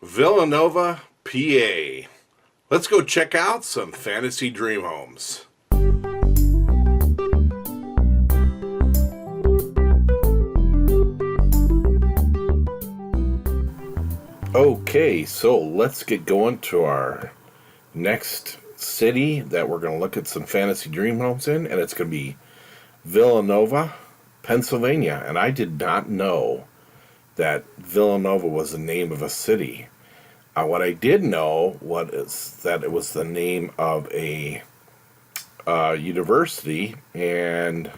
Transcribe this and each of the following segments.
Villanova, PA. Let's go check out some fantasy dream homes. Okay, so let's get going to our next city that we're going to look at some fantasy dream homes in, and it's going to be Villanova, Pennsylvania. And I did not know that Villanova was the name of a city. What I did know was that it was the name of a university, and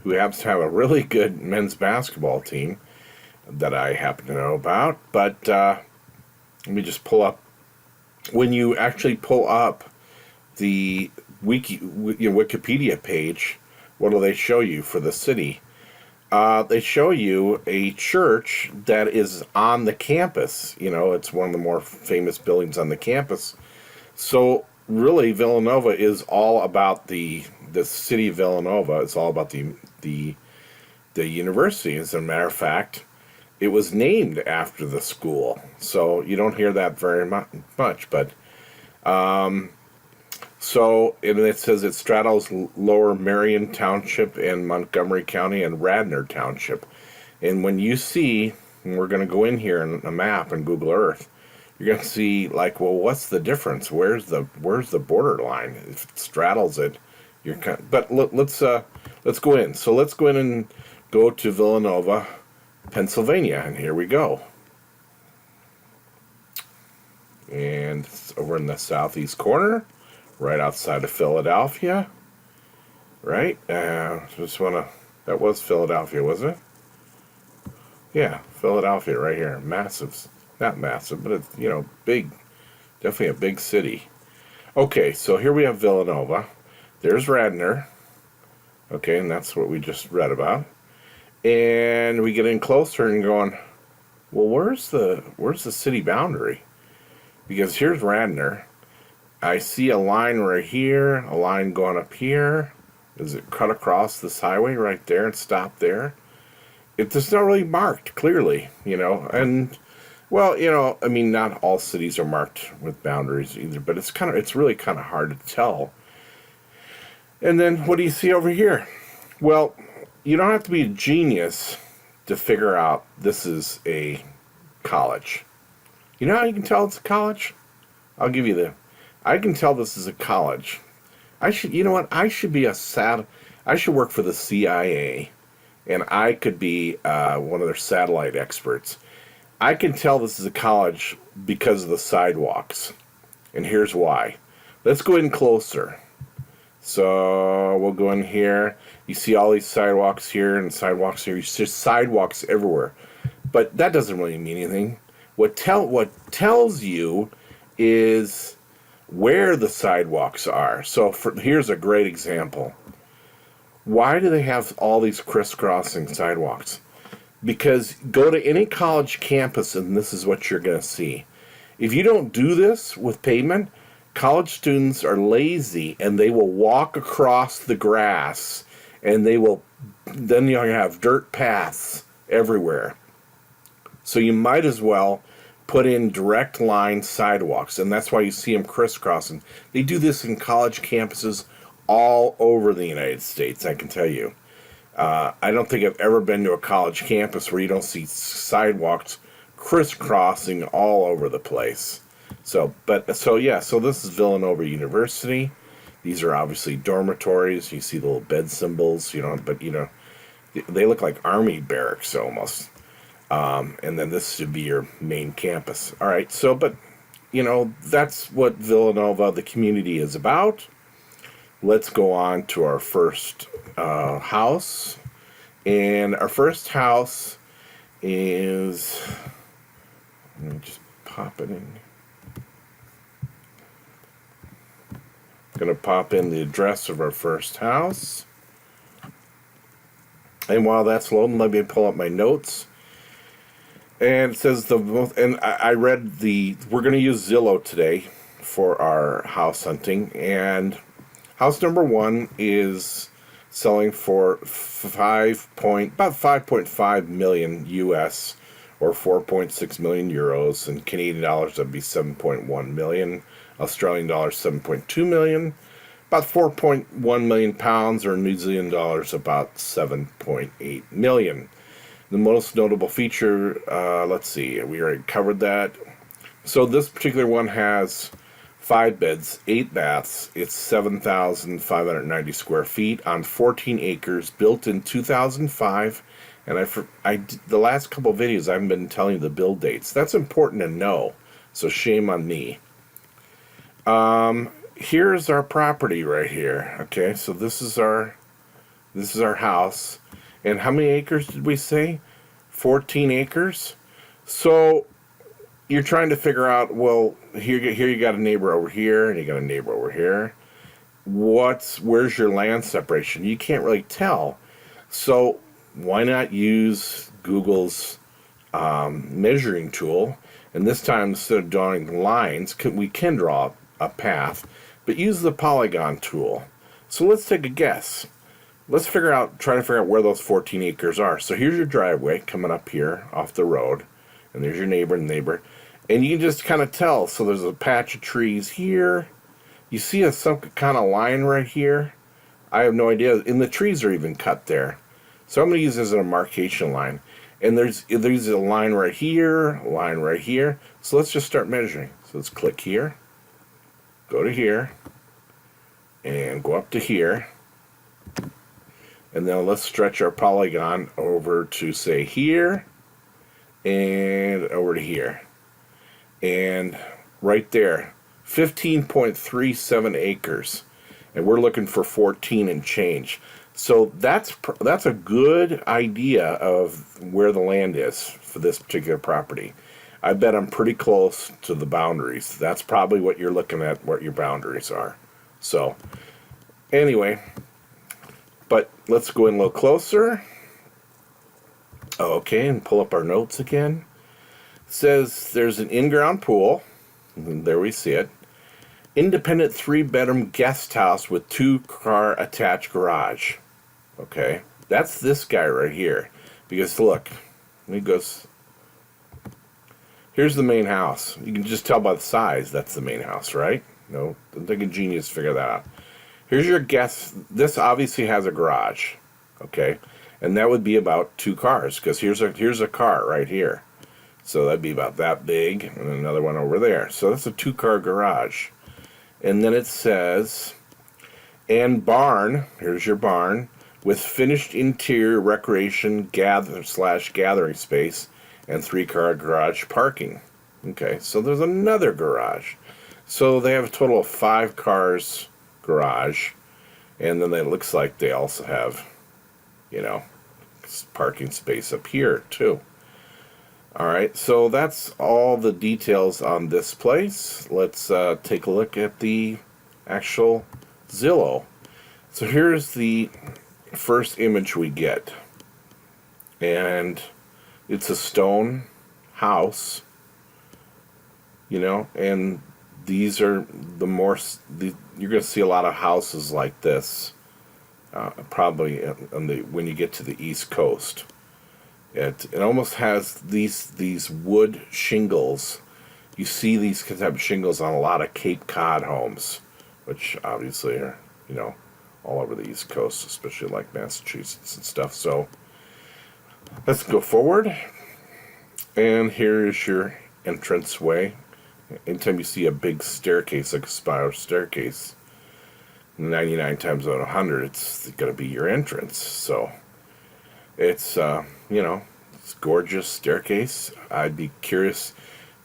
who happens to have a really good men's basketball team that I happen to know about. But let me just pull up. When you actually pull up the Wikipedia page, what do they show you for the city? They show you a church that is on the campus. You know, it's one of the more famous buildings on the campus. So really, Villanova is all about the city of Villanova. It's all about the university. As a matter of fact, it was named after the school. So you don't hear that very much, but so, and it says it straddles Lower Marion Township and Montgomery County and Radnor Township. And when you see, and we're going to go in here in a map in Google Earth, you're going to see, like, well, what's the difference? Where's the border line? If it straddles it, you're kind of, but let's go in. So let's go in and go to Villanova, Pennsylvania, and here we go. And it's over in the southeast corner, right outside of Philadelphia, right? Just wanna. That was Philadelphia, was it? Yeah, Philadelphia, right here. Massive, not massive, but it's big. Definitely a big city. Okay, so here we have Villanova. There's Radnor. Okay, and that's what we just read about. And we get in closer and going, well, where's the city boundary? Because here's Radnor. I see a line right here, a line going up here. Does it cut across this highway right there and stop there? It's not really marked clearly, and well, I mean, not all cities are marked with boundaries either, but it's really kind of hard to tell. And then what do you see over here? Well, you don't have to be a genius to figure out this is a college. You know how you can tell it's a college? I'll give you I can tell this is a college. I should work for the CIA, and I could be one of their satellite experts. I can tell this is a college because of the sidewalks, and here's why. Let's go in closer. So we'll go in here. You see all these sidewalks here and sidewalks here. You see sidewalks everywhere, but that doesn't really mean anything. What tells you is where the sidewalks are. So here's a great example. Why do they have all these crisscrossing sidewalks? Because go to any college campus and this is what you're going to see. If you don't do this with pavement, college students are lazy and they will walk across the grass, and then you'll have dirt paths everywhere. So you might as well put in direct line sidewalks, and that's why you see them crisscrossing. They do this in college campuses all over the United States, I can tell you. I don't think I've ever been to a college campus where you don't see sidewalks crisscrossing all over the place. So this is Villanova University. These are obviously dormitories. You see the little bed symbols, but they look like army barracks almost. And then this should be your main campus. All right, so, but, that's what Villanova, the community, is about. Let's go on to our first house. And our first house is, let me just pop it in. Going to pop in the address of our first house. And while that's loading, let me pull up my notes. And it says I read we're going to use Zillow today for our house hunting. And house number 1 is selling for about 5.5 million US, or 4.6 million euros. In Canadian dollars, that'd be 7.1 million. Australian dollars, 7.2 million. About 4.1 million pounds, or New Zealand dollars, about 7.8 million. The most notable feature, let's see, we already covered that. So this particular one has 5 beds, 8 baths. It's 7,590 square feet on 14 acres, built in 2005. And the last couple of videos, I haven't been telling you the build dates. That's important to know, so shame on me. Here's our property right here. Okay, so this is our house. And how many acres did we say? 14 acres. So you're trying to figure out, well, here you got a neighbor over here, and you got a neighbor over here. Where's your land separation? You can't really tell. So why not use Google's measuring tool? And this time, instead of drawing lines, we can draw a path, but use the polygon tool. So let's take a guess. Let's try to figure out where those 14 acres are. So here's your driveway coming up here off the road, and there's your neighbor and neighbor. And you can just kind of tell. So there's a patch of trees here. You see some kind of line right here? I have no idea. And the trees are even cut there. So I'm going to use this as a marcation line. And there's a line right here, a line right here. So let's just start measuring. So let's click here, go to here, and go up to here. And then let's stretch our polygon over to, say, here, and over to here. And right there, 15.37 acres. And we're looking for 14 and change. So that's a good idea of where the land is for this particular property. I bet I'm pretty close to the boundaries. That's probably what you're looking at, what your boundaries are. So, anyway, but let's go in a little closer. Okay, and pull up our notes again. It says there's an in-ground pool. And there we see it. Independent 3-bedroom guest house with 2-car attached garage. Okay, that's this guy right here. Because look, here's the main house. You can just tell by the size that's the main house, right? No, doesn't take a genius to figure that out. Here's your guest. This obviously has a garage, okay, and that would be about 2 cars because here's a car right here, so that'd be about that big, and another one over there. So that's a 2-car garage, and then it says, and barn. Here's your barn with finished interior recreation gathering space and 3-car garage parking. Okay, so there's another garage. So they have a total of 5 cars garage, and then it looks like they also have, parking space up here too. All right, so that's all the details on this place. Let's take a look at the actual Zillow. So here's the first image we get, and it's a stone house, and these are you're going to see a lot of houses like this, probably when you get to the East Coast. It almost has these wood shingles. You see these type of shingles on a lot of Cape Cod homes, which obviously are, all over the East Coast, especially like Massachusetts and stuff. So let's go forward. And here is your entranceway. Anytime you see a big staircase, like a spiral staircase, 99 times out of 100, it's going to be your entrance. So it's, it's a gorgeous staircase. I'd be curious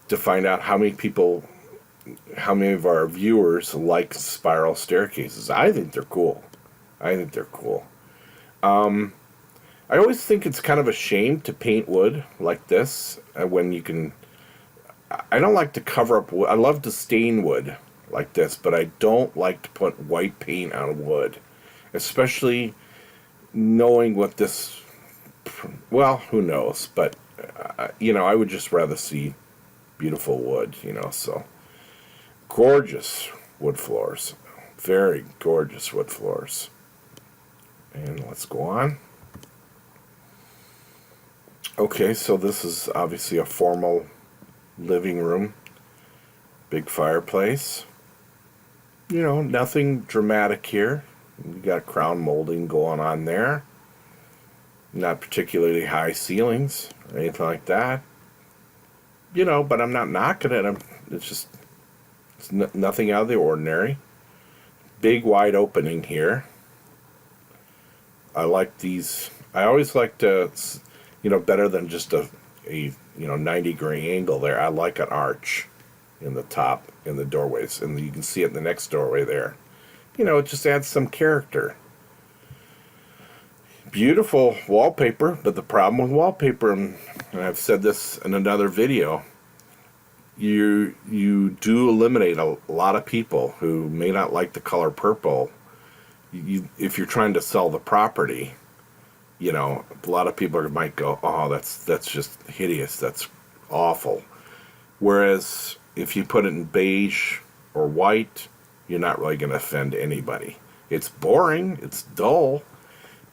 to find out how many of our viewers like spiral staircases. I think they're cool. I always think it's kind of a shame to paint wood like this when you can. I don't like to cover up wood. I love to stain wood like this, but I don't like to put white paint on wood, especially knowing what this. Well, who knows? But I would just rather see beautiful wood. So gorgeous wood floors, very gorgeous wood floors. And let's go on. Okay, so this is obviously a formal living room. Big fireplace. You know, nothing dramatic here. You got crown molding going on there. Not particularly high ceilings or anything like that. You know, but I'm not knocking it. It's just nothing out of the ordinary. Big wide opening here. I like these. I always like to, better than just a 90-degree angle there. I like an arch in the top, in the doorways, and you can see it in the next doorway there. You know, it just adds some character. Beautiful wallpaper, but the problem with wallpaper, and I've said this in another video, you do eliminate a lot of people who may not like the color purple. If you're trying to sell the property, you know, a lot of people might go, "Oh, that's just hideous. That's awful." Whereas if you put it in beige or white, you're not really going to offend anybody. It's boring, it's dull,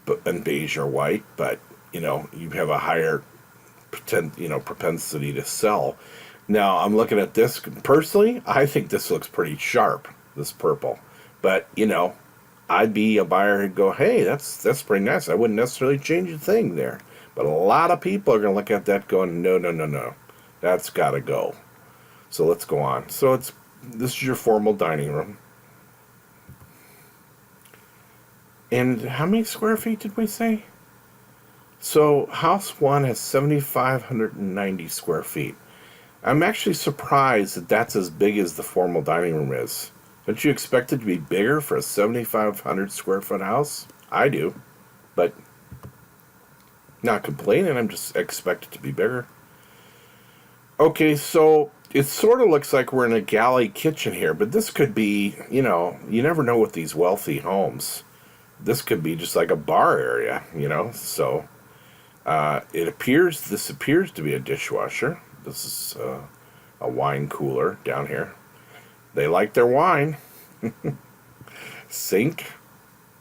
but in beige or white, but you know, you have a higher propensity to sell. Now, I'm looking at this personally. I think this looks pretty sharp, this purple. But you know, I'd be a buyer who'd go, "Hey, that's pretty nice." I wouldn't necessarily change a thing there. But a lot of people are going to look at that going, "No, no, no, no. That's got to go." So let's go on. So this is your formal dining room. And how many square feet did we say? So house 1 has 7,590 square feet. I'm actually surprised that that's as big as the formal dining room is. Don't you expect it to be bigger for a 7,500 square foot house? I do, but not complaining. I'm just expect it to be bigger. Okay, so it sort of looks like we're in a galley kitchen here, but this could be, you know, you never know with these wealthy homes. This could be just like a bar area, you know. So this appears to be a dishwasher. This is a wine cooler down here. They like their wine. Sink.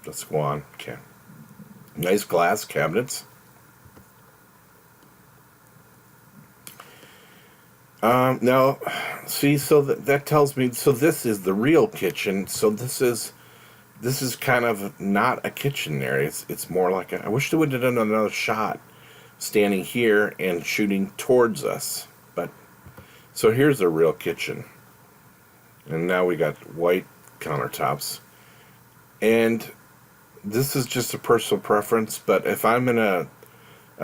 Let's go on. Okay. Nice glass cabinets. Now, see, so that tells me, so this is the real kitchen. So this is kind of not a kitchen area. It's more like I wish they would have done another shot standing here and shooting towards us. But so here's a real kitchen. And now we got white countertops. And this is just a personal preference, but if I'm in a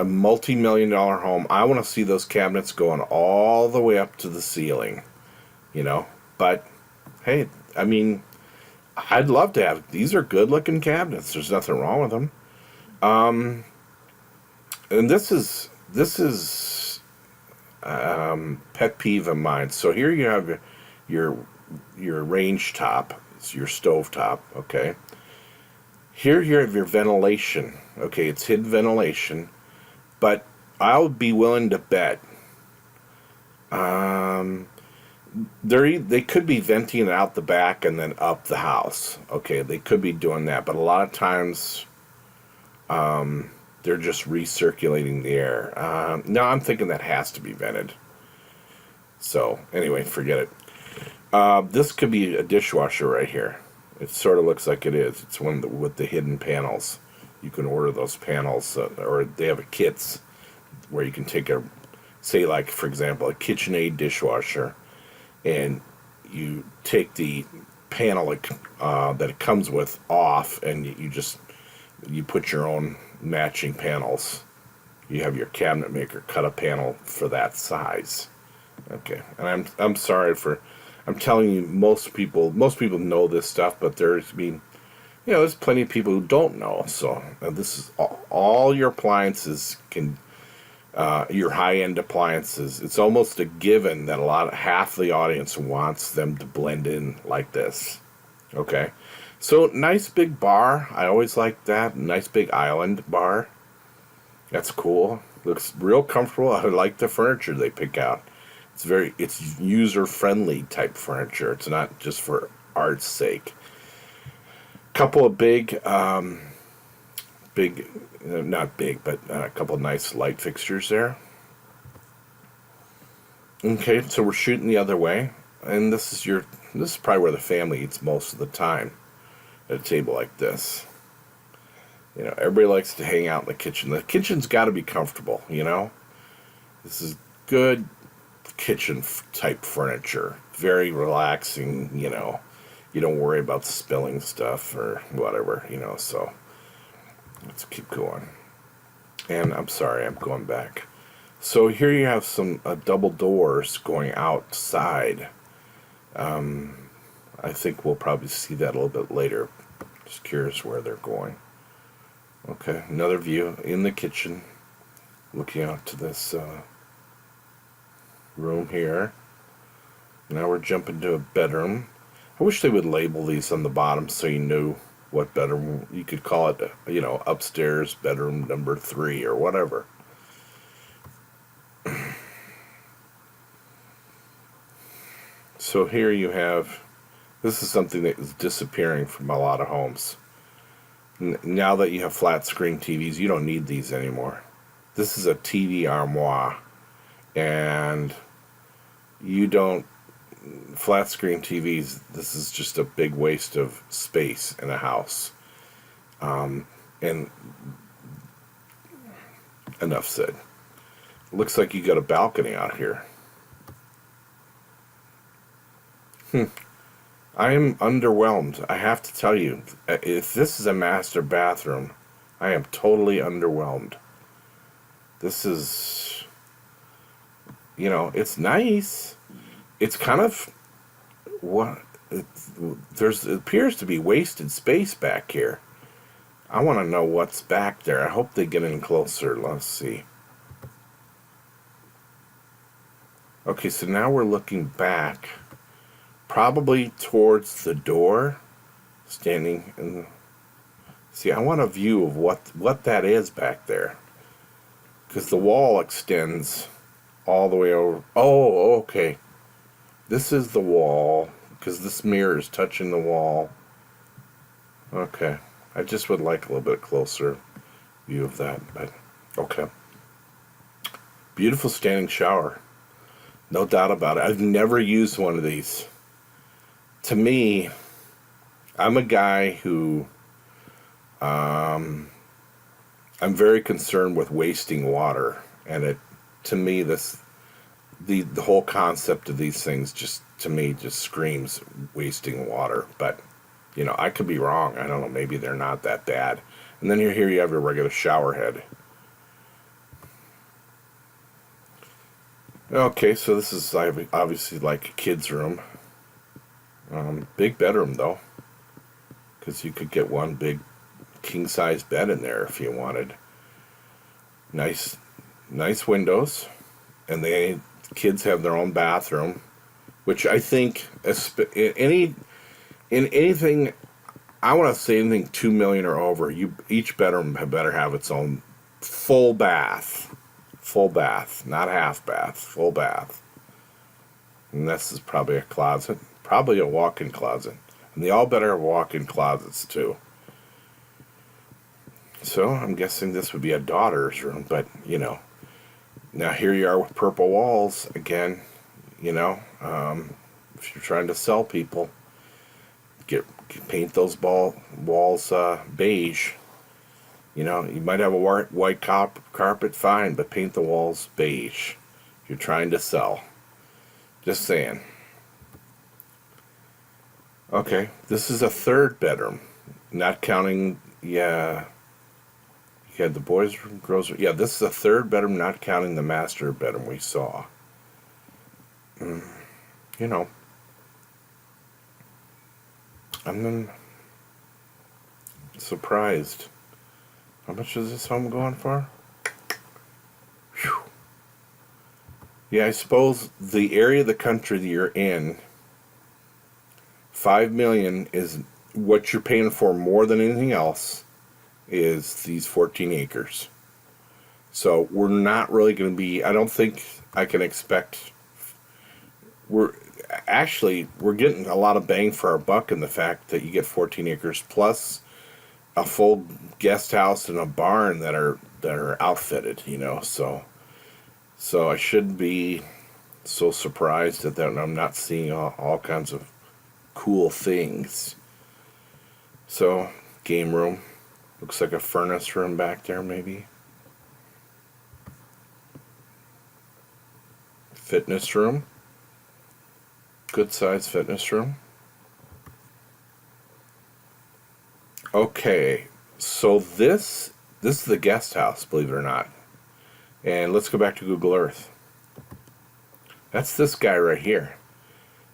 multi-million-dollar home, I want to see those cabinets going all the way up to the ceiling, you know. But hey, I mean, I'd love to have, these are good-looking cabinets. There's nothing wrong with them. And this is pet peeve of mine. So here you have your range top, it's your stove top, okay. Here you have your ventilation, okay. It's hidden ventilation, but I'll be willing to bet they could be venting it out the back and then up the house. Okay, they could be doing that, but a lot of times they're just recirculating the air. Now I'm thinking that has to be vented. So anyway, forget it. This could be a dishwasher right here. It sort of looks like it is. It's one with the hidden panels. You can order those panels, or they have kits where you can take say like, for example, a KitchenAid dishwasher, and you take the panel that it comes with off, and you put your own matching panels. You have your cabinet maker cut a panel for that size. Okay, and I'm sorry I'm telling you, most people know this stuff, but there's plenty of people who don't know. So this is all your appliances your high-end appliances. It's almost a given that half the audience wants them to blend in like this. Okay, so nice big bar. I always like that. Nice big island bar. That's cool. Looks real comfortable. I like the furniture they pick out. It's user-friendly type furniture. It's not just for art's sake. Couple of big big, not big, but a couple of nice light fixtures there. Okay, so we're shooting the other way, and this is probably where the family eats most of the time at a table like this. You know, everybody likes to hang out in the kitchen. The kitchen's got to be comfortable, you know? This is good kitchen type furniture. Very relaxing, you know. You don't worry about spilling stuff or whatever, you know, so let's keep going. And I'm sorry, I'm going back. So here you have some double doors going outside. I think we'll probably see that a little bit later. Just curious where they're going. Okay, another view in the kitchen, looking out to this room here. Now we're jumping to a bedroom. I wish they would label these on the bottom so you knew what bedroom. You could call it, you know, upstairs bedroom number 3 or whatever. So here you have, this is something that is disappearing from a lot of homes. Now that you have flat screen TVs, you don't need these anymore. This is a TV armoire, and you don't, flat screen TVs, this is just a big waste of space in a house. And enough said. Looks like you got a balcony out here. I am underwhelmed. I have to tell you, if this is a master bathroom, I am totally underwhelmed. This is, you know, it's nice. It's kind of it appears to be wasted space back here. I want to know what's back there. I hope they get in closer. Let's see. Okay, so now we're looking back, probably towards the door, standing in. See, I want a view of what that is back there, because the wall extends all the way over. Oh, okay. This is the wall, because this mirror is touching the wall. Okay. I just would like a little bit closer view of that, but okay. Beautiful standing shower. No doubt about it. I've never used one of these. To me, I'm a guy who, I'm very concerned with wasting water, and to me, the whole concept of these things just screams wasting water. But you know, I could be wrong. I don't know. Maybe they're not that bad. And then here you have your regular shower head. Okay, so this is obviously like a kid's room. Big bedroom though, because you could get one big king-size bed in there if you wanted. Nice windows, and kids have their own bathroom, which I think in anything, I want to say anything 2 million or over, each bedroom better have its own full bath, not half bath, full bath. And this is probably a closet, probably a walk-in closet, and they all better have walk-in closets too. So I'm guessing this would be a daughter's room, but you know, now here you are with purple walls again. You know, if you're trying to sell people, paint those walls beige. You know, you might have a white carpet, fine, but paint the walls beige if you're trying to sell. Just saying. Okay, this is a third bedroom, not counting, yeah, you had the boys' room, girls' room. Yeah, this is a third bedroom, not counting the master bedroom we saw. You know, I'm surprised. How much is this home going for? Whew. Yeah, I suppose the area of the country that you're in, $5 million is what you're paying for more than anything else, is these 14 acres. So we're not really going to be, I don't think I can expect, we're getting a lot of bang for our buck in the fact that you get 14 acres plus a full guest house and a barn that are outfitted, so I shouldn't be so surprised at that, and I'm not seeing all kinds of cool things. So, game room. Looks like a furnace room back there, maybe. Fitness room. Good size fitness room. Okay, so this is the guest house, believe it or not. And let's go back to Google Earth. That's this guy right here.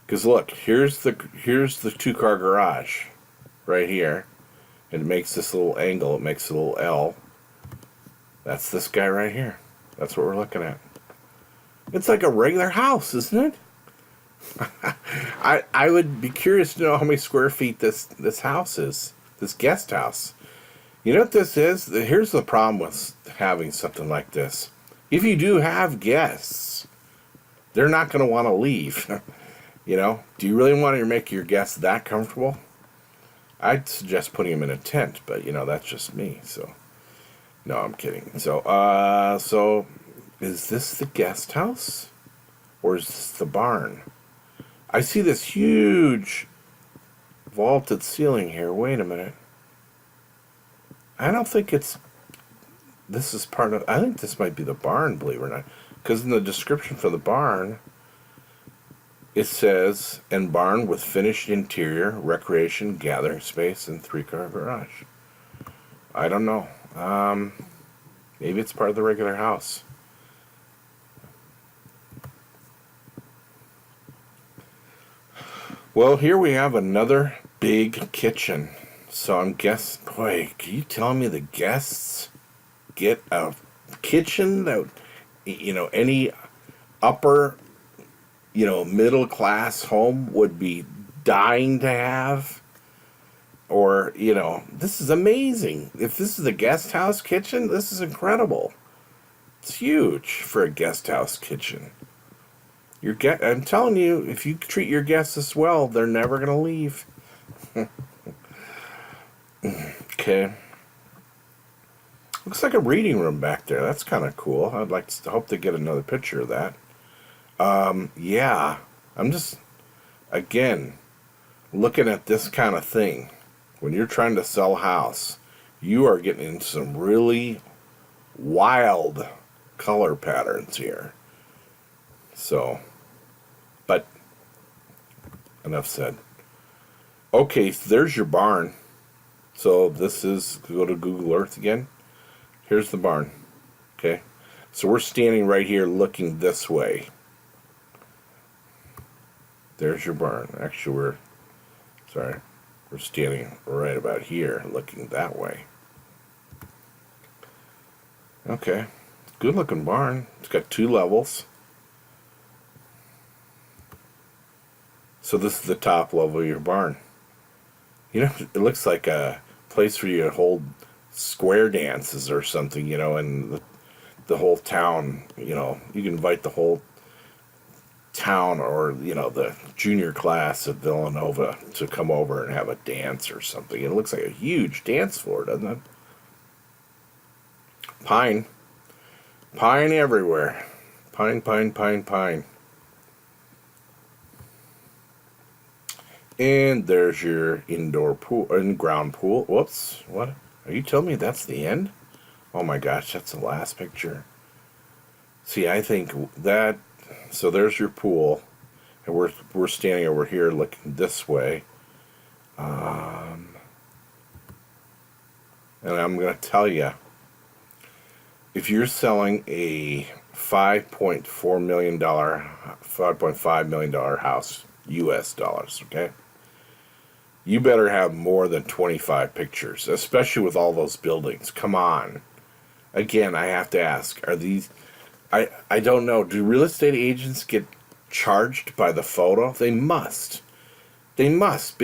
Because look, here's the 2-car garage right here. And it makes this little angle, it makes a little L. That's this guy right here. That's what we're looking at. It's like a regular house, isn't it? I would be curious to know how many square feet this house is. This guest house. You know what this is? Here's the problem with having something like this. If you do have guests, they're not going to want to leave. Do you really want to make your guests that comfortable? I'd suggest putting them in a tent, but that's just me. So, no, I'm kidding. So is this the guest house, or is this the barn? I see this huge vaulted ceiling here. Wait a minute. I don't think this is part of, I think this might be the barn, believe it or not. Because in the description for the barn, it says, and barn with finished interior, recreation, gathering space, and 3-car garage. I don't know. Maybe it's part of the regular house. Well, here we have another big kitchen. So I'm guessing, boy, can you tell me the guests get a kitchen that, any upper, middle class home would be dying to have? Or, this is amazing. If this is a guest house kitchen, this is incredible. It's huge for a guest house kitchen. I'm telling you, if you treat your guests this well, they're never going to leave. Okay. Looks like a reading room back there. That's kind of cool. I'd like to hope to get another picture of that. Yeah. I'm just, again, looking at this kind of thing. When you're trying to sell a house, you are getting into some really wild color patterns here. So, but enough said. Okay, so there's your barn. So this is, go to Google Earth again. Here's the barn. Okay, so we're standing right here looking this way. There's your barn. Actually, we're standing right about here looking that way. Okay, good looking barn. It's got 2 levels. So this is the top level of your barn. It looks like a place where you hold square dances or something, and the whole town, you can invite the whole town or, the junior class at Villanova to come over and have a dance or something. It looks like a huge dance floor, doesn't it? Pine. Pine everywhere. Pine, pine, pine, pine. And there's your indoor pool, in-ground pool. Whoops, what? Are you telling me that's the end? Oh my gosh, that's the last picture. See, I think that, so there's your pool, and we're standing over here looking this way. And I'm going to tell you, if you're selling a $5.5 million house, US dollars, okay? You better have more than 25 pictures, especially with all those buildings. Come on. Again, I have to ask, are these, I don't know, do real estate agents get charged by the photo? They must. They must,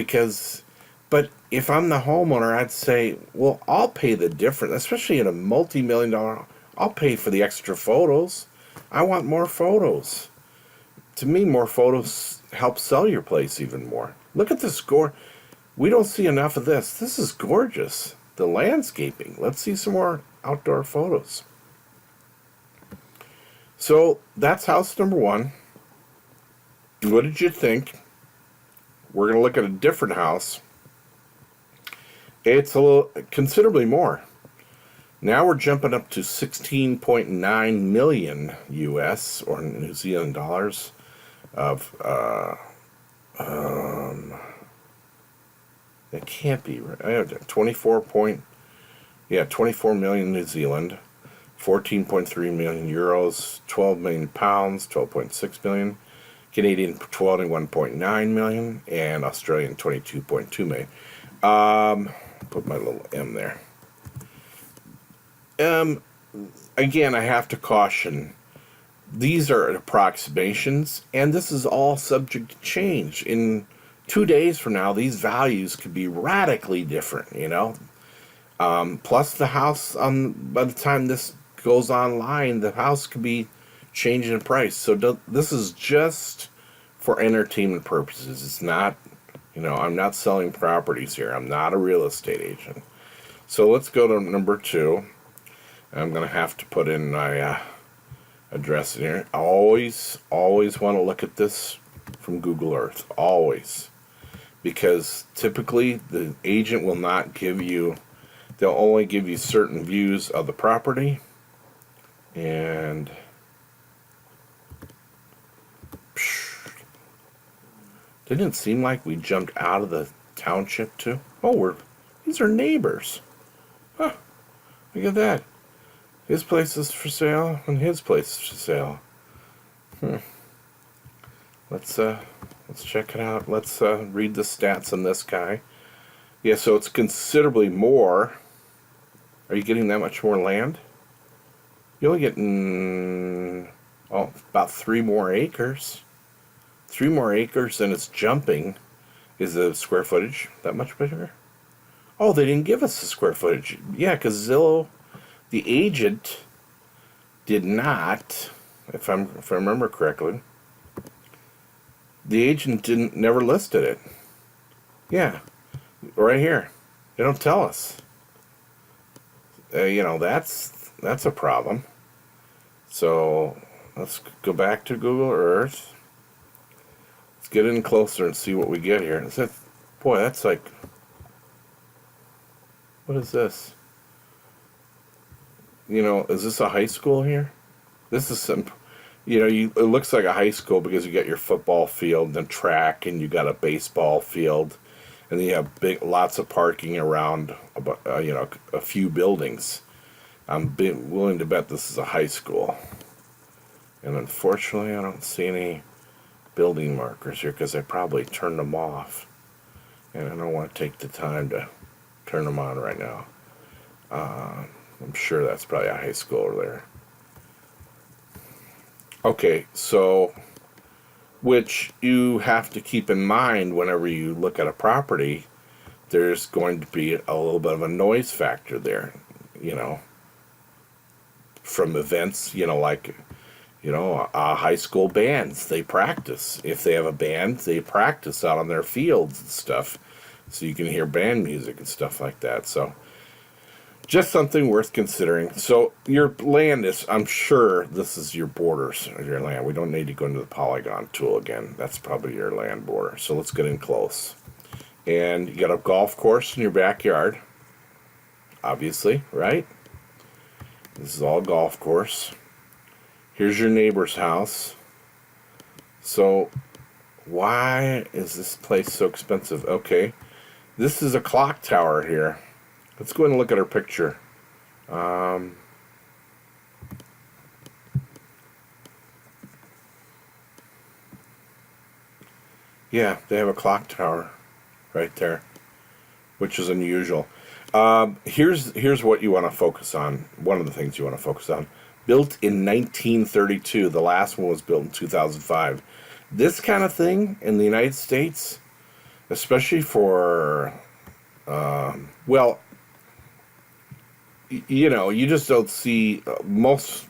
but if I'm the homeowner, I'd say, well, I'll pay the difference, especially in a multi-million-dollar, I'll pay for the extra photos. I want more photos. To me, more photos help sell your place even more. Look at the score. We don't see enough of this. This is gorgeous. the landscaping. Let's see some more outdoor photos. So that's house number one. What did you think? We're going to look at a different house. It's a little considerably more. Now we're jumping up to 16.9 million US or New Zealand dollars of that can't be right. 24 million New Zealand, 14.3 million euros, 12 million pounds, 12.6 million, Canadian 21.9 million, and Australian 22.2 million. Put my little M there. Again, I have to caution, these are approximations, and this is all subject to change. In 2 days from now, these values could be radically different, you know. Plus the house, by the time this goes online, the house could be changing in price. So this is just for entertainment purposes. It's not, you know, I'm not selling properties here. I'm not a real estate agent. So let's go to number 2. I'm going to have to put in my address in here. Always want to look at this from Google Earth. Always. Because typically the agent will not give you, they'll only give you certain views of the property. And didn't it seem like we jumped out of the township too? Oh, these are neighbors. Huh, look at that. His place is for sale, and his place is for sale. Let's check it out. Let's read the stats on this guy. Yeah, so it's considerably more. Are you getting that much more land? You're only getting about 3 more acres. 3 more acres, and it's jumping. Is the square footage that much bigger? Oh, they didn't give us the square footage. Yeah, because Zillow, the agent, did not, if I remember correctly, the agent never listed it. Yeah, right here. They don't tell us. You know, that's a problem. So let's go back to Google Earth. Let's get in closer and see what we get here. Boy, that's like, what is this? You know, is this a high school here? This is some, you know, it looks like a high school because you got your football field and track, and you got a baseball field, and then you have lots of parking around, you know, a few buildings. I'm willing to bet this is a high school. And unfortunately, I don't see any building markers here because I probably turned them off. And I don't want to take the time to turn them on right now. I'm sure that's probably a high school over there. Okay, so, which you have to keep in mind whenever you look at a property, there's going to be a little bit of a noise factor there, you know, from events, you know, like, you know, high school bands, they practice. If they have a band, they practice out on their fields and stuff, so you can hear band music and stuff like that. So just something worth considering. So your land is, I'm sure this is your borders of your land. We don't need to go into the polygon tool again. That's probably your land border. So let's get in close. And you got a golf course in your backyard, obviously, right? This is all golf course. Here's your neighbor's house. So why is this place so expensive? Okay, this is a clock tower here. Let's go ahead and look at our picture. Yeah, they have a clock tower right there, which is unusual. Here's what you want to focus on. One of the things you want to focus on. Built in 1932. The last one was built in 2005. This kind of thing in the United States, especially for, well, you know, you just don't see most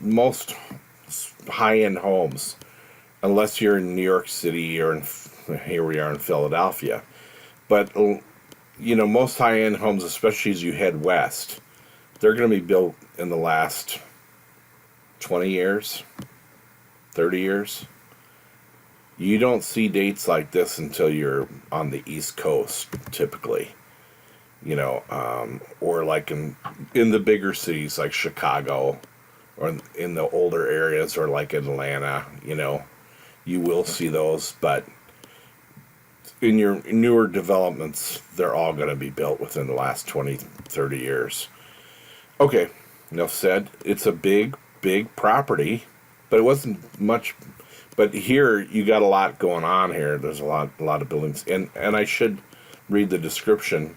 high-end homes unless you're in New York City or here we are in Philadelphia. But most high-end homes, especially as you head west, they're going to be built in the last 20 years, 30 years. You don't see dates like this until you're on the East Coast, typically. Or like in the bigger cities like Chicago, or in the older areas, or like Atlanta, you will see those. But in your newer developments, they're all going to be built within the last 20, 30 years. Okay, enough said. It's a big, big property, but it wasn't much. But here, you got a lot going on here. There's a lot of buildings. And I should read the description.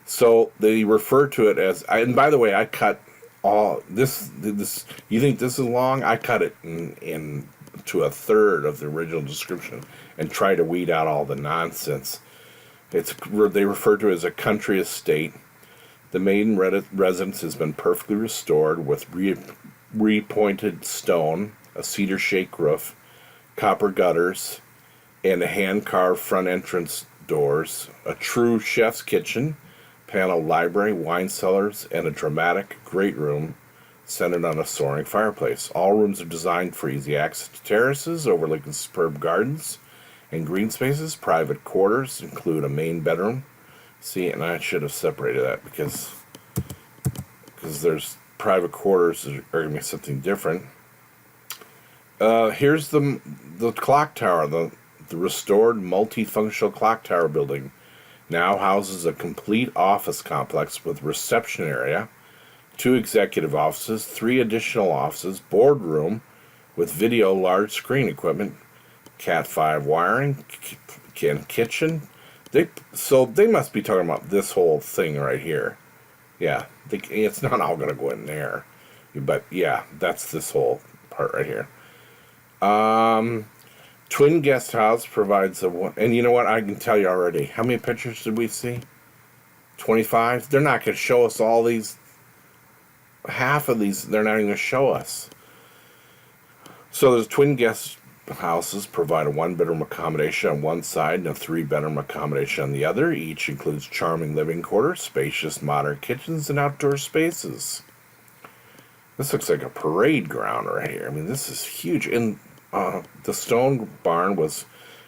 So they refer to it as, and by the way, I cut all this. You think this is long? I cut it in to a third of the original description and try to weed out all the nonsense. They refer to it as a country estate. The main residence has been perfectly restored with repointed stone, a cedar shake roof, copper gutters, and a hand-carved front entrance doors, a true chef's kitchen, paneled library, wine cellars, and a dramatic great room centered on a soaring fireplace. All rooms are designed for easy access to terraces overlooking superb gardens and green spaces. Private quarters include a main bedroom. See, and I should have separated that because there's private quarters are going to be something different. Here's the clock tower. The restored multifunctional clock tower building now houses a complete office complex with reception area, 2 executive offices, 3 additional offices, boardroom with video large screen equipment, Cat 5 wiring, kitchen. They must be talking about this whole thing right here. Yeah, it's not all going to go in there. But yeah, that's this whole part right here. Twin guest house provides and you know what, I can tell you already. How many pictures did we see? 25? They're not going to show us all these. Half of these, they're not even going to show us. So there's twin guest houses provide a 1-bedroom accommodation on one side and a 3-bedroom accommodation on the other. Each includes charming living quarters, spacious modern kitchens, and outdoor spaces. This looks like a parade ground right here. I mean, this is huge. And the stone barn was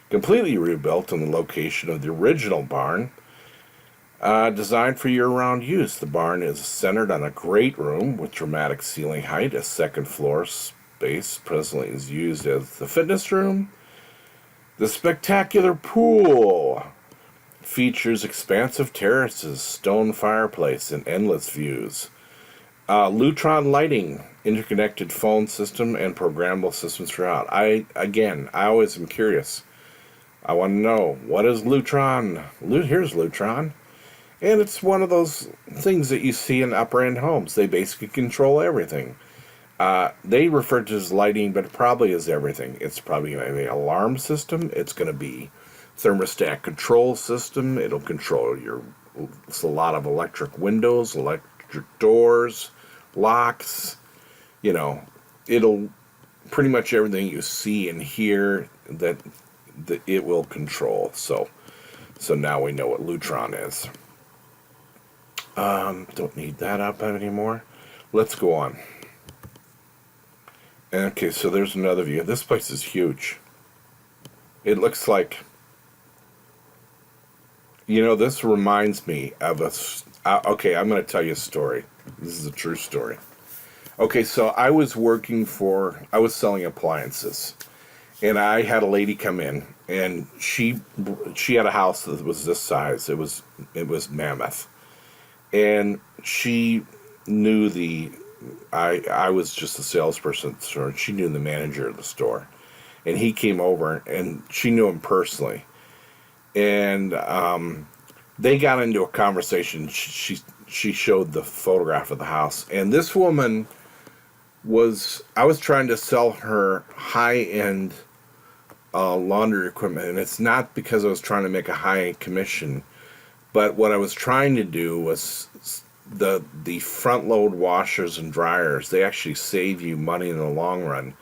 completely rebuilt in the location of the original barn, designed for year-round use. The barn is centered on a great room with dramatic ceiling height. A second-floor space presently is used as the fitness room. The spectacular pool features expansive terraces, stone fireplace, and endless views. Lutron lighting, interconnected phone system, and programmable systems throughout. I always am curious. I want to know, what is Lutron? Here's Lutron. And it's one of those things that you see in upper-end homes. They basically control everything. They refer to it as lighting, but it probably is everything. It's probably going to be an alarm system. It's going to be thermostat control system. It'll control it's a lot of electric windows, electric doors, locks. It'll pretty much everything you see and hear that it will control. So now we know what Lutron is. Don't need that up anymore. Let's go on. Okay, so there's another view. This place is huge. It looks like, this reminds me of okay, I'm going to tell you a story. This is a true story. Okay, so I was selling appliances, and I had a lady come in, and she had a house that was this size. It was mammoth. And she knew I was just a salesperson at the store, and she knew the manager of the store. And he came over, and she knew him personally. And they got into a conversation. She showed the photograph of the house. And this woman I was trying to sell her high-end laundry equipment. And it's not because I was trying to make a high-end commission. But what I was trying to do was the front load washers and dryers. They actually save you money in the long run,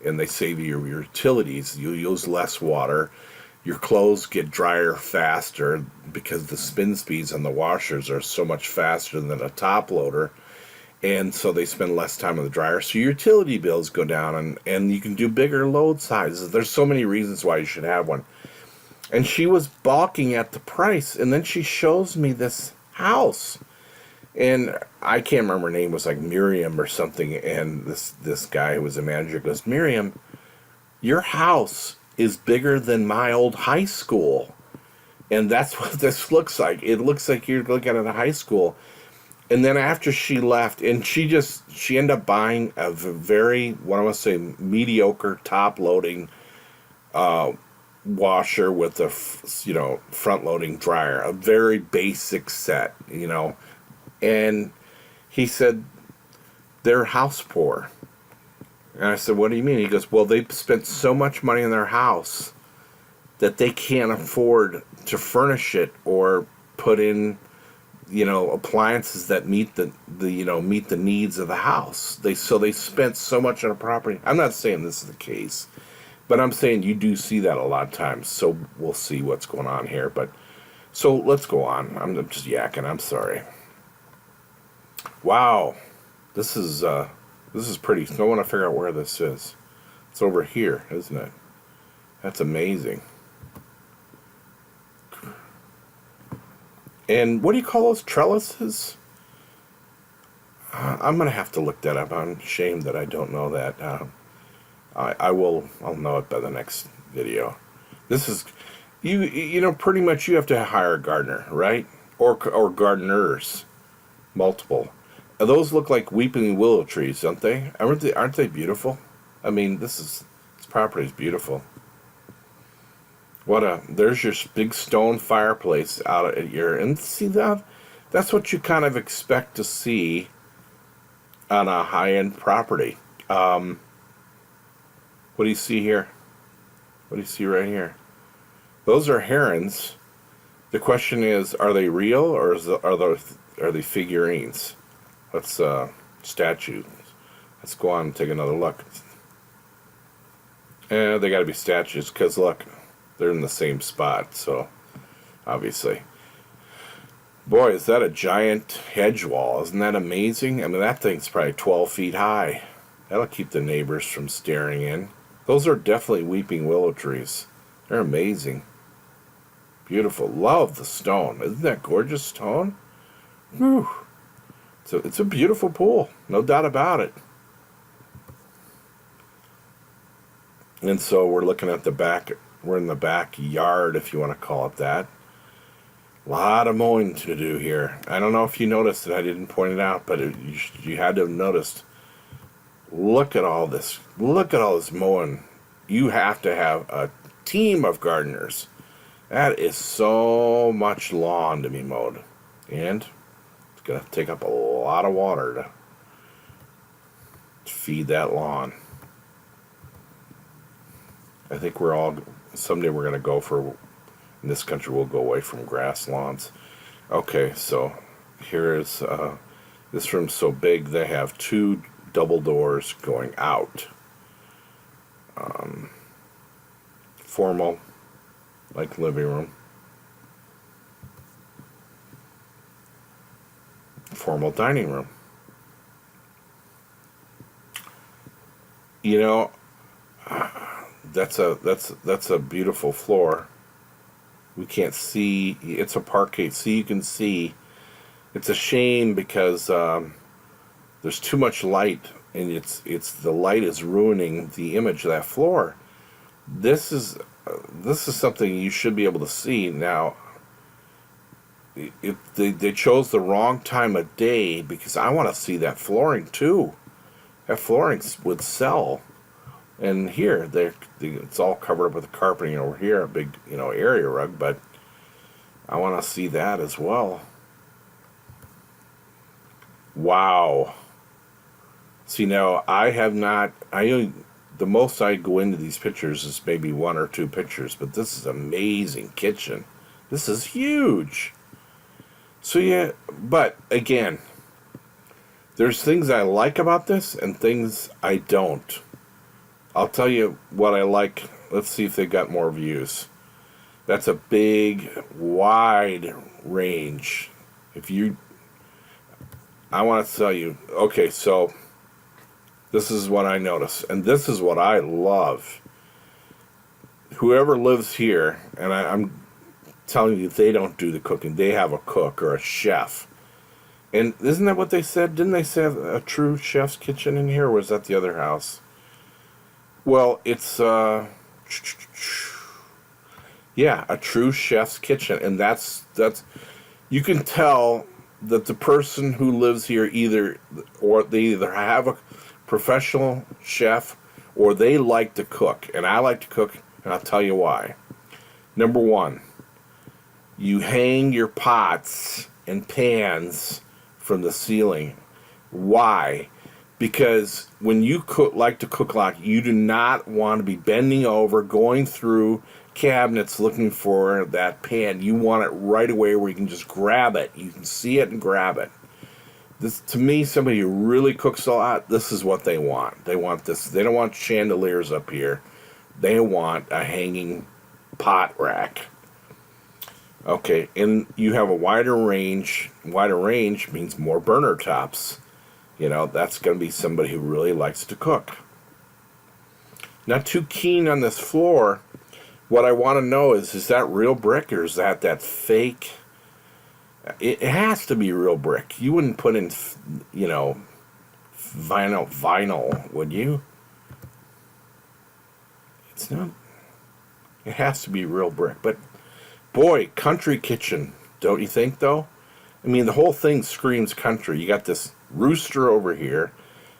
and they save you your utilities. You use less water, your clothes get drier faster because the spin speeds on the washers are so much faster than a top loader, and so they spend less time on the dryer, so your utility bills go down, and you can do bigger load sizes. There's so many reasons why you should have one. And she was balking at the price, and then she shows me this house, and I can't remember her name, was like Miriam or something, and this guy who was a manager goes, Miriam, your house is bigger than my old high school. And that's what this looks like. It looks like you're looking at a high school. And then after she left, and she ended up buying a very, what I want to say, mediocre top loading washer with a front loading dryer, a very basic set, And he said they're house poor. And I said, what do you mean? He goes, well, they spent so much money in their house that they can't afford to furnish it or put in, appliances that meet the needs of the house. They spent so much on a property. I'm not saying this is the case, but I'm saying you do see that a lot of times. So we'll see what's going on here. But so let's go on. I'm just yakking. I'm sorry. Wow, this is pretty. I want to figure out where this is. It's over here, isn't it? That's amazing. And what do you call those trellises? I'm going to have to look that up. I'm ashamed that I don't know that. I'll know it by the next video. This is, pretty much you have to hire a gardener, right? Or gardeners. Multiple. Those look like weeping willow trees, don't they? Aren't they beautiful? I mean, this property is beautiful. There's your big stone fireplace out at and see that? That's what you kind of expect to see on a high-end property. What do you see here? What do you see right here? Those are herons. The question is, are they real or are they figurines? Let's statues. Let's go on and take another look. They got to be statues because look, they're in the same spot. So obviously, boy, is that a giant hedge wall? Isn't that amazing? I mean, that thing's probably 12 feet high. That'll keep the neighbors from staring in. Those are definitely weeping willow trees. They're amazing. Beautiful. Love the stone. Isn't that gorgeous stone? Whew. So it's a beautiful pool, no doubt about it. And so we're looking at the back. We're in the backyard, if you want to call it that. A lot of mowing to do here. I don't know if you noticed it. I didn't point it out, but you had to have noticed. Look at all this. Look at all this mowing. You have to have a team of gardeners. That is so much lawn to be mowed. And it's going to take up a lot of water to feed that lawn. I think someday we're going to go in this country, we'll go away from grass lawns. Okay, so here's, this room's so big, they have 2 double doors going out. Formal, like living room. Formal dining room. That's a beautiful floor. We can't see. It's a parquet, so you can see. It's a shame because there's too much light, and the light is ruining the image of that floor. This is something you should be able to see now. They chose the wrong time of day because I want to see that flooring too. That flooring would sell. And here, it's all covered up with carpeting over here, a big, area rug, but I want to see that as well. Wow. See, now, the most I go into these pictures is maybe 1 or 2 pictures, but this is amazing kitchen. This is huge. So, yeah, but again, there's things I like about this and things I don't. I'll tell you what I like. Let's see if they got more views. That's a big, wide range. If you, I want to tell you, okay, so this is what I notice, and this is what I love. Whoever lives here, and I'm telling you, they don't do the cooking. They have a cook or a chef. And isn't that what they said? Didn't they say a true chef's kitchen in here, or was that the other house? Well, it's, yeah, a true chef's kitchen. And that's, you can tell that the person who lives here they either have a professional chef or they like to cook. And I like to cook, and I'll tell you why. Number one, you hang your pots and pans from the ceiling. Why? Because when you like to cook a lot, you do not want to be bending over, going through cabinets looking for that pan. You want it right away where you can just grab it. You can see it and grab it. This, to me, somebody who really cooks a lot, this is what they want. They want this. They don't want chandeliers up here. They want a hanging pot rack. Okay, and you have a wider range. Wider range means more burner tops. You know, that's going to be somebody who really likes to cook. Not too keen on this floor. What I want to know is that real brick or is that fake? It has to be real brick. You wouldn't put in, you know, vinyl, would you? It's not. It has to be real brick. But, boy, country kitchen, don't you think, though? I mean, the whole thing screams country. You got this rooster over here.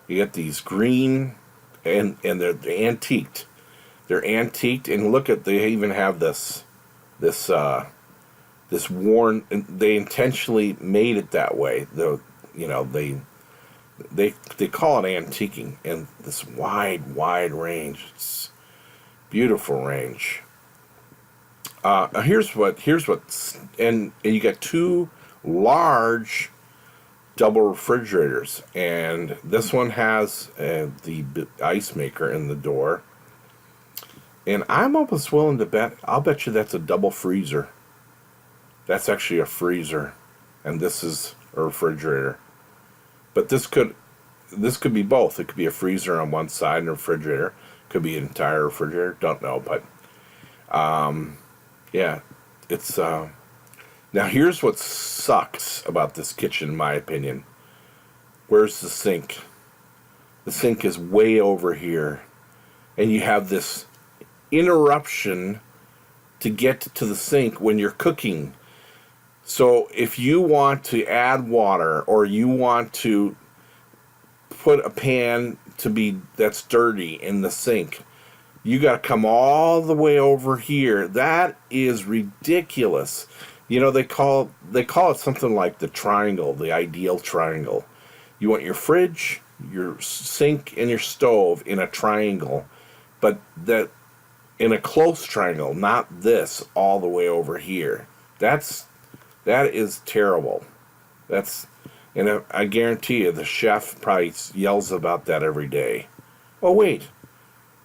You got these green, and they're antiqued. They're antiqued, and look at, they even have this worn, they intentionally made it that way. You know, they call it antiquing, and this wide range. It's beautiful range. Here's what's, and you got two large double refrigerators, and this one has the ice maker in the door, and I'm almost willing to bet, I'll bet you that's a double freezer. That's actually a freezer, and this is a refrigerator. But this could be both. It could be a freezer on one side and a refrigerator. Could be an entire refrigerator. Don't know, but yeah, it's now here's what sucks about this kitchen, in my opinion. Where's the sink? The sink is way over here, and you have this interruption to get to the sink when you're cooking. So if you want to add water or you want to put a pan that's dirty in the sink, you got to come all the way over here. That is ridiculous. You know, they call it something like the triangle, the ideal triangle. You want your fridge, your sink, and your stove in a triangle, but that in a close triangle, not this all the way over here. That is terrible. And I guarantee you the chef probably yells about that every day. Oh, wait.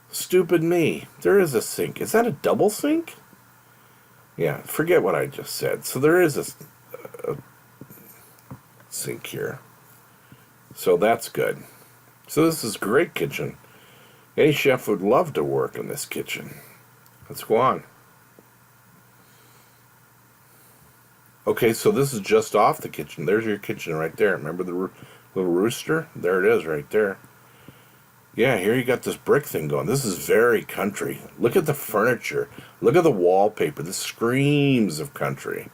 Stupid me. There is a sink. Is that a double sink? Yeah, forget what I just said. So there is a sink here. So that's good. So this is a great kitchen. Any chef would love to work in this kitchen. Let's go on. Okay, so this is just off the kitchen. There's your kitchen right there. Remember the little rooster? There it is right there. Yeah, here you got this brick thing going. This is very country. Look at the furniture. Look at the wallpaper. This screams of country.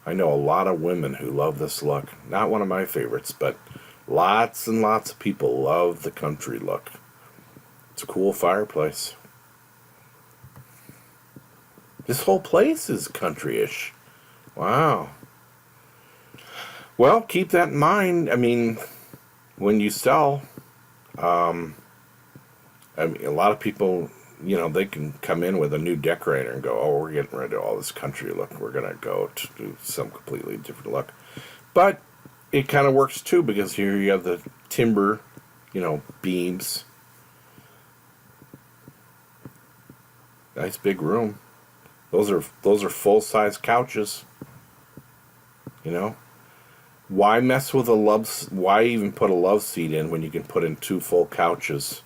I know a lot of women who love this look. Not one of my favorites, but lots and lots of people love the country look. It's a cool fireplace. This whole place is country-ish. Wow. Well, keep that in mind. I mean, when you sell, I mean, a lot of people, you know, they can come in with a new decorator and go, oh, we're getting rid of all this country look. We're going to go to do some completely different look. But it kind of works, too, because here you have the timber, you know, beams. Nice big room. Those are full-size couches, you know? Why mess with why even put a love seat in when you can put in 2 full couches?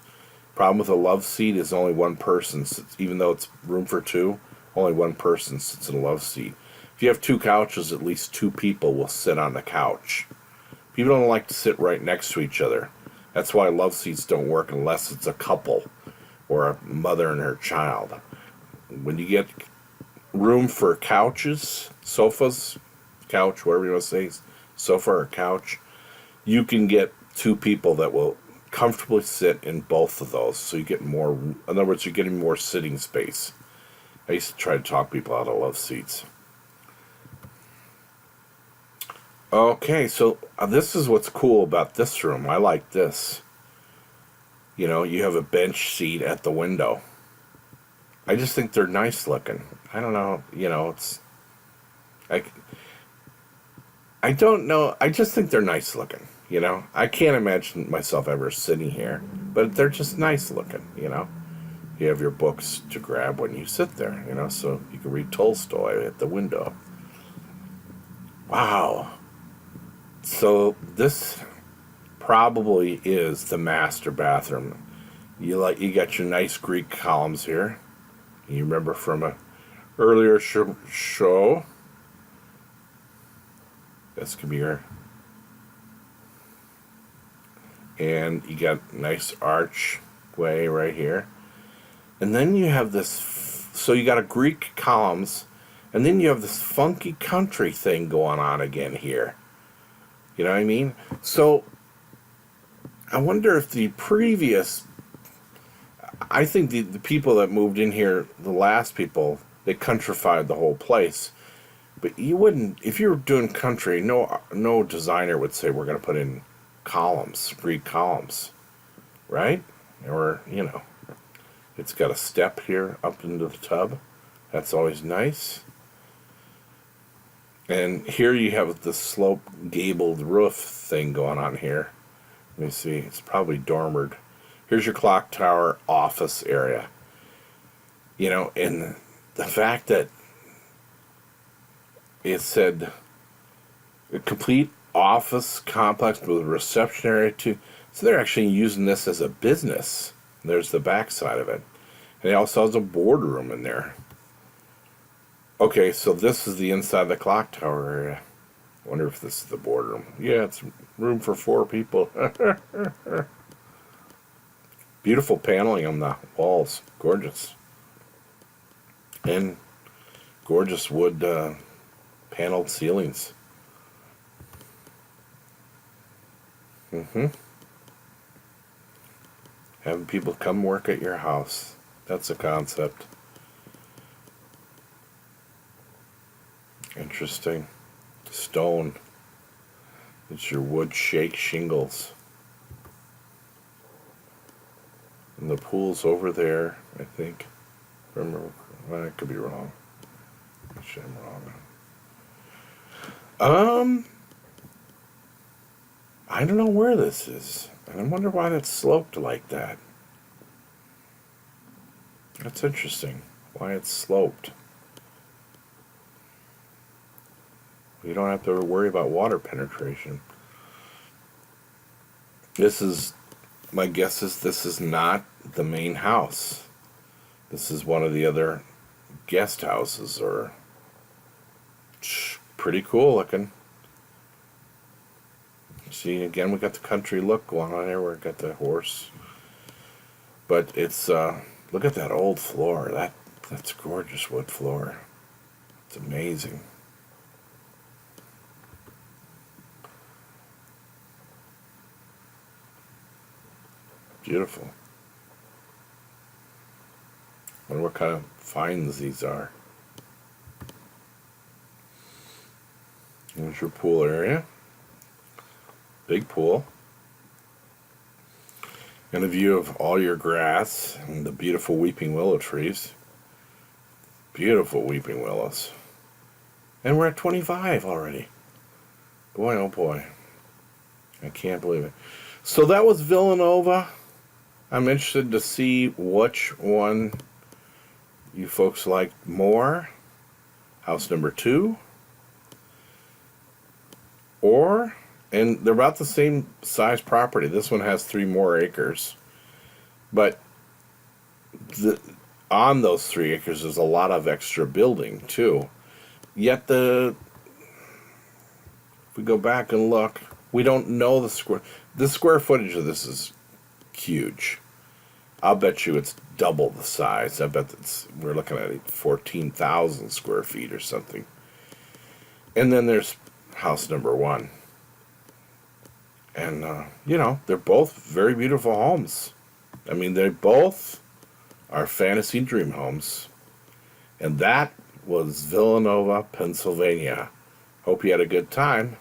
Problem with a love seat is only one person sits, even though it's room for 2, only one person sits in a love seat. If you have 2 couches, at least 2 people will sit on the couch. People don't like to sit right next to each other. That's why love seats don't work unless it's a couple or a mother and her child. When you get room for couches, sofas, couch, whatever you want to say, sofa or couch, you can get 2 people that will comfortably sit in both of those. So you get more, in other words, you're getting more sitting space. I used to try to talk people out of love seats. Okay, so this is what's cool about this room. I like this. You know, you have a bench seat at the window. I just think they're nice looking. I don't know, you know, it's... I don't know, I just think they're nice looking, you know? I can't imagine myself ever sitting here, but they're just nice looking, you know? You have your books to grab when you sit there, you know, so you can read Tolstoy at the window. Wow. So this probably is the master bathroom. You got your nice Greek columns here. You remember from a earlier show. This could be your, and you got nice archway right here. And then you have this, so you got a Greek columns, and then you have this funky country thing going on again here. You know what I mean? So I wonder if the previous, I think the people that moved in here, the last people, they countrified the whole place. But you wouldn't, if you were doing country, no designer would say we're going to put in columns, Greek columns, right? Or, you know, it's got a step here up into the tub. That's always nice. And here you have the slope gabled roof thing going on here. Let me see, it's probably dormered. Here's your clock tower office area. You know, and the fact that it said a complete office complex with a reception area too. So they're actually using this as a business. There's the back side of it. And it also has a boardroom in there. Okay, so this is the inside of the clock tower area. I wonder if this is the boardroom. Yeah, it's room for 4 people. Beautiful paneling on the walls. Gorgeous. And gorgeous wood paneled ceilings. Having people come work at your house. That's a concept. Interesting. Stone. It's your wood shake shingles. And the pool's over there, I think. Remember, well, I could be wrong. Actually, I'm wrong. I don't know where this is. And I wonder why that's sloped like that. That's interesting. Why it's sloped. You don't have to worry about water penetration. My guess is this is not the main house. This is one of the other guest houses, or pretty cool looking. See, again, we got the country look going on here. We got the horse. But it's, look at that old floor. That's gorgeous wood floor. It's amazing. Beautiful. I wonder what kind of finds these are. Here's your pool area. Big pool. And a view of all your grass and the beautiful weeping willow trees. Beautiful weeping willows. And we're at 25 already. Boy, oh boy. I can't believe it. So that was Villanova. I'm interested to see which one You folks like more? House number 2? Or, and they're about the same size property. This one has 3 more acres. But the, on those 3 acres, there's a lot of extra building, too. Yet if we go back and look, we don't know the square footage of this is huge. I'll bet you it's double the size. I bet we're looking at 14,000 square feet or something. And then there's house number 1. And, they're both very beautiful homes. I mean, they both are fantasy dream homes. And that was Villanova, Pennsylvania. Hope you had a good time.